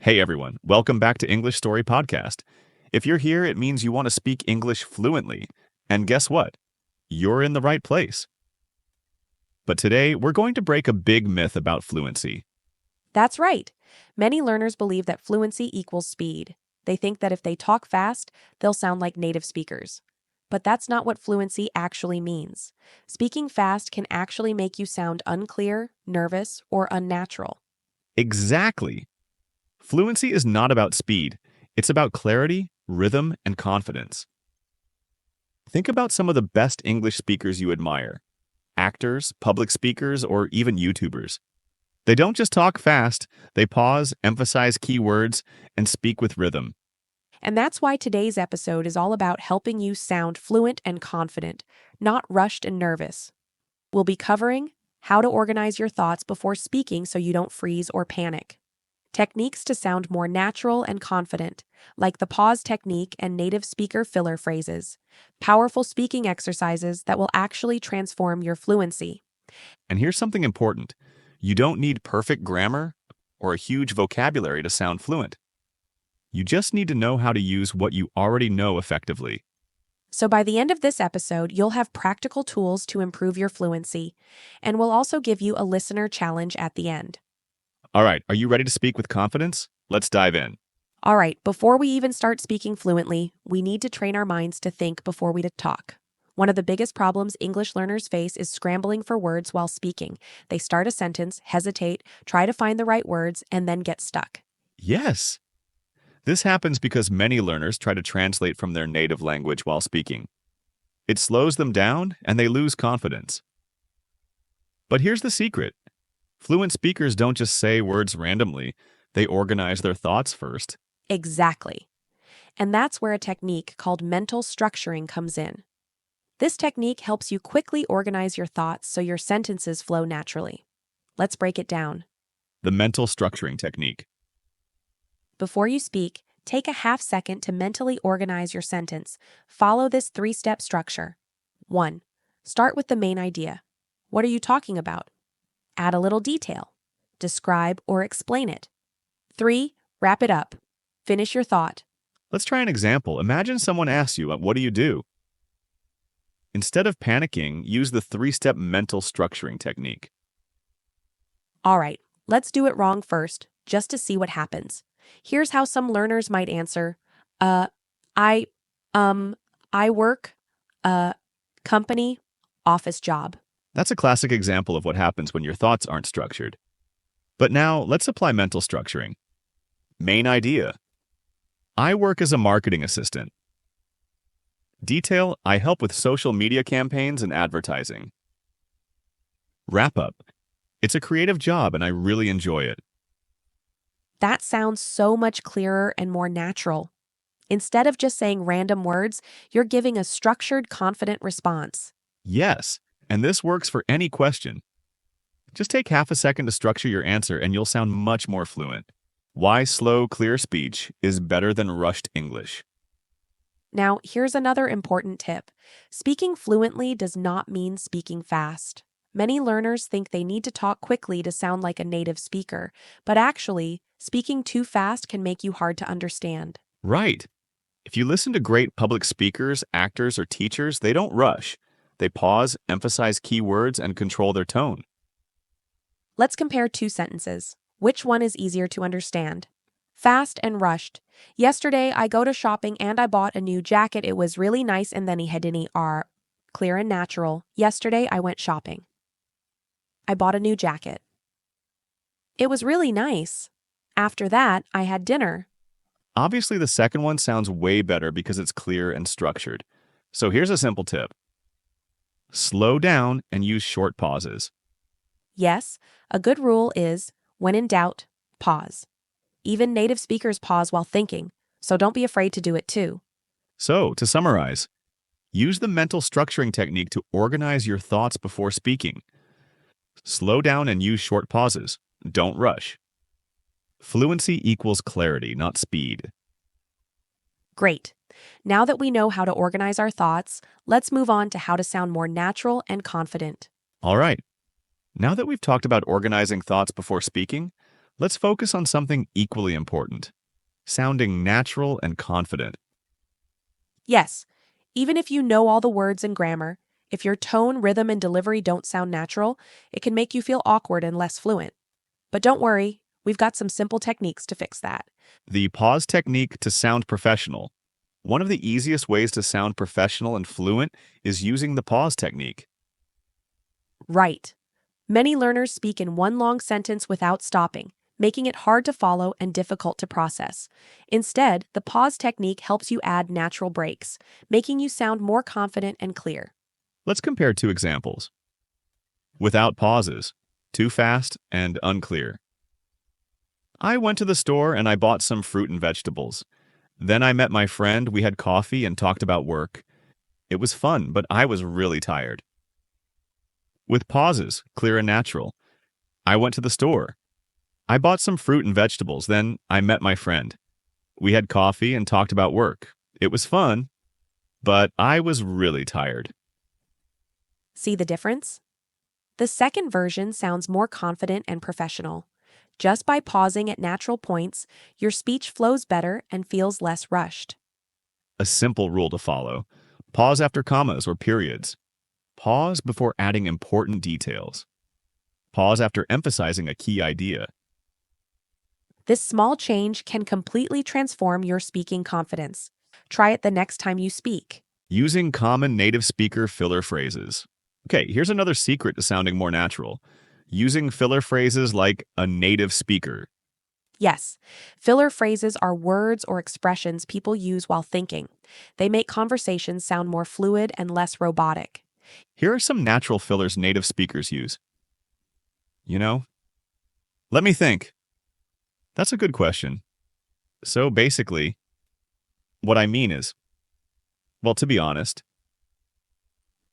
Hey everyone, welcome back to English Story Podcast. If you're here, it means you want to speak English fluently. And guess what? You're in the right place. But today, we're going to break a big myth about fluency. That's right. Many learners believe that fluency equals speed. They think that if they talk fast, they'll sound like native speakers. But that's not what fluency actually means. Speaking fast can actually make you sound unclear, nervous, or unnatural. Exactly. Fluency is not about speed. It's about clarity, rhythm, and confidence. Think about some of the best English speakers you admire. Actors, public speakers, or even YouTubers. They don't just talk fast, they pause, emphasize key words, and speak with rhythm. And that's why today's episode is all about helping you sound fluent and confident, not rushed and nervous. We'll be covering how to organize your thoughts before speaking so you don't freeze or panic. Techniques to sound more natural and confident, like the pause technique and native speaker filler phrases. Powerful speaking exercises that will actually transform your fluency. And here's something important. You don't need perfect grammar or a huge vocabulary to sound fluent. You just need to know how to use what you already know effectively. So by the end of this episode, you'll have practical tools to improve your fluency, and we'll also give you a listener challenge at the end. All right, are you ready to speak with confidence? Let's dive in. All right, before we even start speaking fluently, we need to train our minds to think before we talk. One of the biggest problems English learners face is scrambling for words while speaking. They start a sentence, hesitate, try to find the right words, and then get stuck. Yes. This happens because many learners try to translate from their native language while speaking. It slows them down and they lose confidence. But here's the secret. Fluent speakers don't just say words randomly, they organize their thoughts first. Exactly. And that's where a technique called mental structuring comes in. This technique helps you quickly organize your thoughts so your sentences flow naturally. Let's break it down. The mental structuring technique. Before you speak, take a half second to mentally organize your sentence. Follow this three-step structure. 1. Start with the main idea. What are you talking about? Add a little detail. Describe or explain it. 3. Wrap it up. Finish your thought. Let's try an example. Imagine someone asks you, what do you do? Instead of panicking, use the three-step mental structuring technique. All right, let's do it wrong first, just to see what happens. Here's how some learners might answer. I work, company, office job. That's a classic example of what happens when your thoughts aren't structured. But now, let's apply mental structuring. Main idea. I work as a marketing assistant. Detail, I help with social media campaigns and advertising. Wrap up. It's a creative job and I really enjoy it. That sounds so much clearer and more natural. Instead of just saying random words, you're giving a structured, confident response. Yes, and this works for any question. Just take half a second to structure your answer and you'll sound much more fluent. Why slow, clear speech is better than rushed English. Now, here's another important tip. Speaking fluently does not mean speaking fast. Many learners think they need to talk quickly to sound like a native speaker, but actually, speaking too fast can make you hard to understand. Right. If you listen to great public speakers, actors, or teachers, they don't rush. They pause, emphasize key words, and control their tone. Let's compare two sentences. Which one is easier to understand? Fast and rushed. Yesterday, I go to shopping and I bought a new jacket. It was really nice and then he had any are clear and natural. Yesterday, I went shopping. I bought a new jacket. It was really nice. After that, I had dinner. Obviously, the second one sounds way better because it's clear and structured. So here's a simple tip. Slow down and use short pauses. Yes, a good rule is, when in doubt, pause. Even native speakers pause while thinking, so don't be afraid to do it too. So, to summarize, use the mental structuring technique to organize your thoughts before speaking. Slow down and use short pauses. Don't rush. Fluency equals clarity, not speed. Great. Now that we know how to organize our thoughts, let's move on to how to sound more natural and confident. All right. Now that we've talked about organizing thoughts before speaking, Let's focus on something equally important, sounding natural and confident. Yes, even if you know all the words and grammar, if your tone, rhythm, and delivery don't sound natural, it can make you feel awkward and less fluent. But don't worry, we've got some simple techniques to fix that. The pause technique to sound professional. One of the easiest ways to sound professional and fluent is using the pause technique. Right. Many learners speak in one long sentence without stopping, making it hard to follow and difficult to process. Instead, the pause technique helps you add natural breaks, making you sound more confident and clear. Let's compare two examples. Without pauses, too fast and unclear. I went to the store and I bought some fruit and vegetables. Then I met my friend, we had coffee and talked about work. It was fun, but I was really tired. With pauses, clear and natural. I went to the store. I bought some fruit and vegetables, then I met my friend. We had coffee and talked about work. It was fun, but I was really tired. See the difference? The second version sounds more confident and professional. Just by pausing at natural points, your speech flows better and feels less rushed. A simple rule to follow. Pause after commas or periods. Pause before adding important details. Pause after emphasizing a key idea. This small change can completely transform your speaking confidence. Try it the next time you speak. Using common native speaker filler phrases. Okay, here's another secret to sounding more natural. Using filler phrases like a native speaker. Yes, filler phrases are words or expressions people use while thinking. They make conversations sound more fluid and less robotic. Here are some natural fillers native speakers use. You know, let me think. That's a good question. So basically, what I mean is, well, to be honest,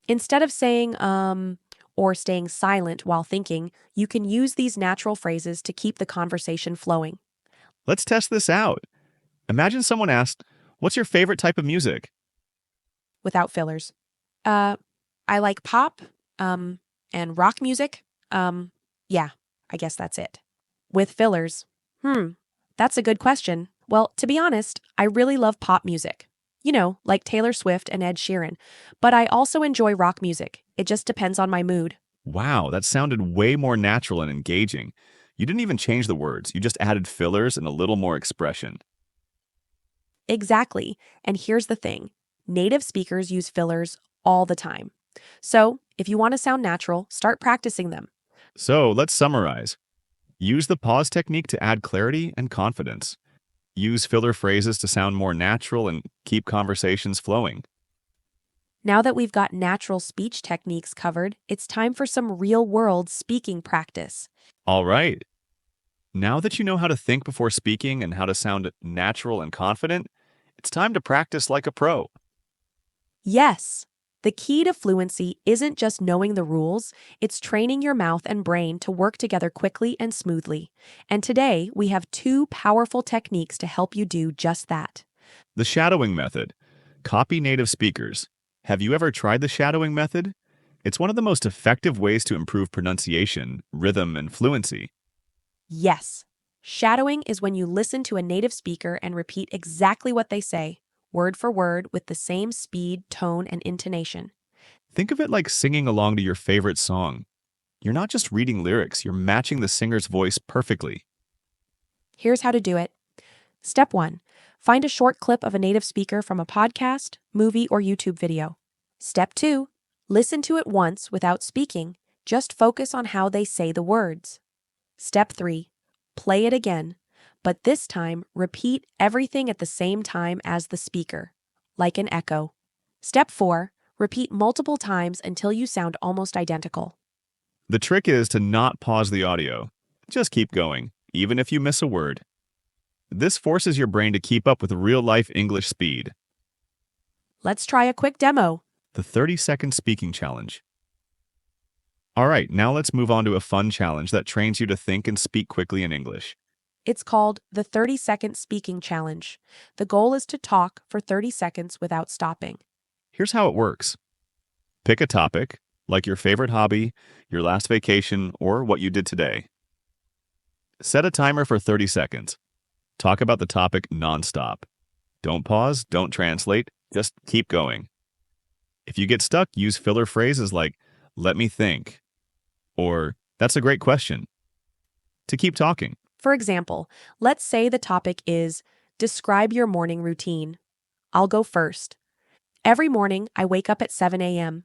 Instead of saying, or staying silent while thinking, you can use these natural phrases to keep the conversation flowing. let's test this out. Imagine someone asked, "What's your favorite type of music?" Without fillers. Uh, I like pop, and rock music. Yeah, I guess that's it. With fillers. That's a good question. Well, to be honest, I really love pop music. You know, like Taylor Swift and Ed Sheeran. But I also enjoy rock music. It just depends on my mood. Wow, that sounded way more natural and engaging. You didn't even change the words, you just added fillers and a little more expression. Exactly. And here's the thing. Native speakers use fillers all the time. So, if you want to sound natural, start practicing them. So let's summarize. Use the pause technique to add clarity and confidence. Use filler phrases to sound more natural and keep conversations flowing. Now that we've got natural speech techniques covered, it's time for some real-world speaking practice. All right. Now that you know how to think before speaking and how to sound natural and confident, it's time to practice like a pro. Yes, the key to fluency isn't just knowing the rules, it's training your mouth and brain to work together quickly and smoothly. And today, we have two powerful techniques to help you do just that. The shadowing method. Copy native speakers. Have you ever tried the shadowing method? It's one of the most effective ways to improve pronunciation, rhythm, and fluency. Yes, shadowing is when you listen to a native speaker and repeat exactly what they say, word for word, with the same speed, tone, and intonation. Think of it like singing along to your favorite song. You're not just reading lyrics, you're matching the singer's voice perfectly. Here's how to do it. Step 1. Find a short clip of a native speaker from a podcast, movie, or YouTube video. Step 2. Listen to it once without speaking. Just focus on how they say the words. Step 3. Play it again, but this time repeat everything at the same time as the speaker, like an echo. Step 4. Repeat multiple times until you sound almost identical. The trick is to not pause the audio. Just keep going, even if you miss a word. This forces your brain to keep up with real-life English speed. Let's try a quick demo. The 30-second speaking challenge. All right, now let's move on to a fun challenge that trains you to think and speak quickly in English. It's called the 30-second speaking challenge. The goal is to talk for 30 seconds without stopping. Here's how it works. Pick a topic, like your favorite hobby, your last vacation, or what you did today. Set a timer for 30 seconds. Talk about the topic nonstop. Don't pause, don't translate, just keep going. If you get stuck, use filler phrases like, let me think, or that's a great question, to keep talking. For example, let's say the topic is describe your morning routine. I'll go first. Every morning, I wake up at 7 a.m.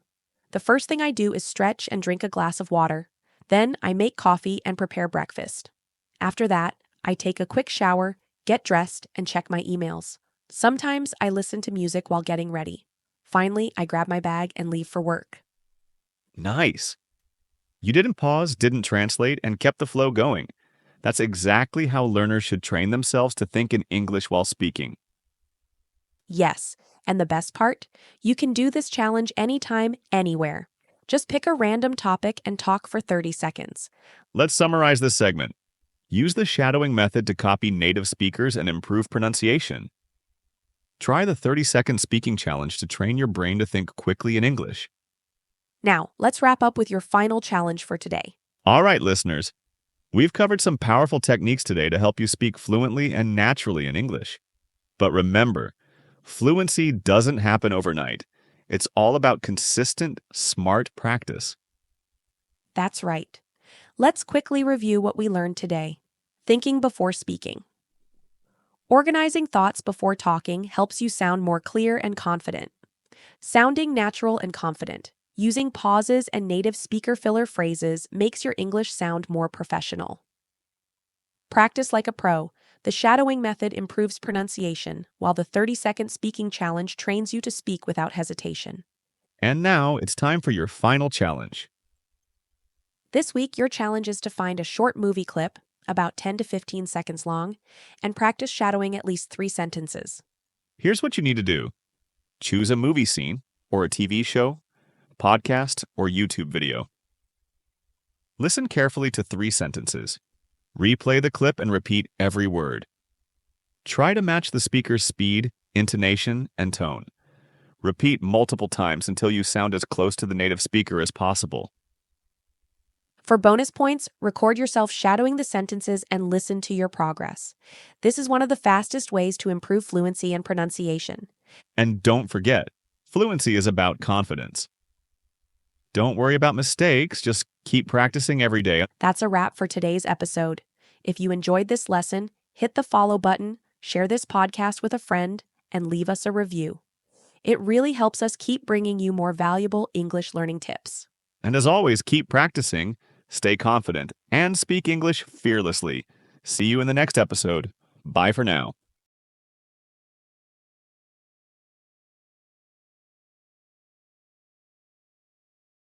The first thing I do is stretch and drink a glass of water. Then I make coffee and prepare breakfast. After that, I take a quick shower, get dressed, and check my emails. Sometimes I listen to music while getting ready. Finally, I grab my bag and leave for work. Nice. You didn't pause, didn't translate, and kept the flow going. That's exactly how learners should train themselves to think in English while speaking. Yes, and the best part? You can do this challenge anytime, anywhere. Just pick a random topic and talk for 30 seconds. Let's summarize this segment. Use the shadowing method to copy native speakers and improve pronunciation. Try the 30-second speaking challenge to train your brain to think quickly in English. Now, let's wrap up with your final challenge for today. All right, listeners. We've covered some powerful techniques today to help you speak fluently and naturally in English. But remember, fluency doesn't happen overnight. It's all about consistent, smart practice. That's right. Let's quickly review what we learned today. Thinking before speaking. Organizing thoughts before talking helps you sound more clear and confident. Sounding natural and confident. Using pauses and native speaker filler phrases makes your English sound more professional. Practice like a pro. The shadowing method improves pronunciation, while the 30-second speaking challenge trains you to speak without hesitation. And now it's time for your final challenge. This week, your challenge is to find a short movie clip, about 10 to 15 seconds long, and practice shadowing at least 3 sentences. Here's what you need to do. Choose a movie scene, or a TV show, podcast, or YouTube video. Listen carefully to 3 sentences. Replay the clip and repeat every word. Try to match the speaker's speed, intonation, and tone. Repeat multiple times until you sound as close to the native speaker as possible. For bonus points, record yourself shadowing the sentences and listen to your progress. This is one of the fastest ways to improve fluency and pronunciation. And don't forget, fluency is about confidence. Don't worry about mistakes, just keep practicing every day. That's a wrap for today's episode. If you enjoyed this lesson, hit the follow button, share this podcast with a friend, and leave us a review. It really helps us keep bringing you more valuable English learning tips. And as always, keep practicing, stay confident, and speak English fearlessly. See you in the next episode. Bye for now.